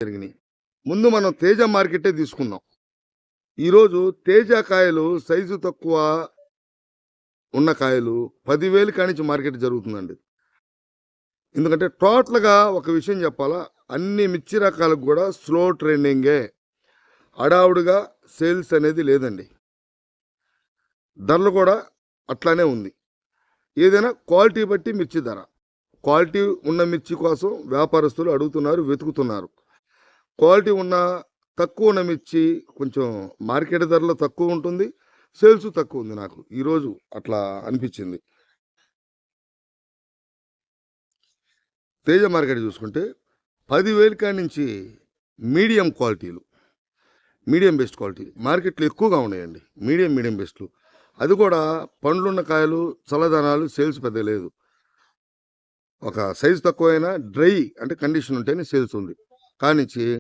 జరిగినాయి. ముందు మనం తేజ మార్కెటే తీసుకుందాం. ఈరోజు తేజ కాయలు సైజు తక్కువ ఉన్న కాయలు 10,000 కానించి మార్కెట్ జరుగుతుందండి. ఎందుకంటే టోటల్‌గా ఒక విషయం చెప్పాలా, అన్ని మిర్చి రకాలకు కూడా స్లో ట్రెండింగే. హడావుడిగా సేల్స్ అనేది లేదండి. ధరలు కూడా అట్లానే ఉంది. ఏదైనా క్వాలిటీ బట్టి మిర్చి ధర. క్వాలిటీ ఉన్న మిర్చి కోసం వ్యాపారస్తులు అడుగుతున్నారు, వెతుకుతున్నారు. క్వాలిటీ ఉన్న తక్కువ ఉన్న మిర్చి కొంచెం మార్కెట్ ధరలో తక్కువ ఉంటుంది, సేల్స్ తక్కువ ఉంది. నాకు ఈరోజు అట్లా అనిపించింది. తేజ మార్కెట్ చూసుకుంటే 10,000 కాడి నుంచి మీడియం క్వాలిటీలు, మీడియం బెస్ట్ క్వాలిటీ మార్కెట్లో ఎక్కువగా ఉన్నాయండి. మీడియం బెస్ట్లు. అది కూడా పండ్లున్న కాయలు, చల్లదనాలు సేల్స్ పెద్ద లేదు. ఒక సైజు తక్కువైనా డ్రై అంటే కండిషన్ ఉంటేనే సేల్స్ ఉంది. కానించి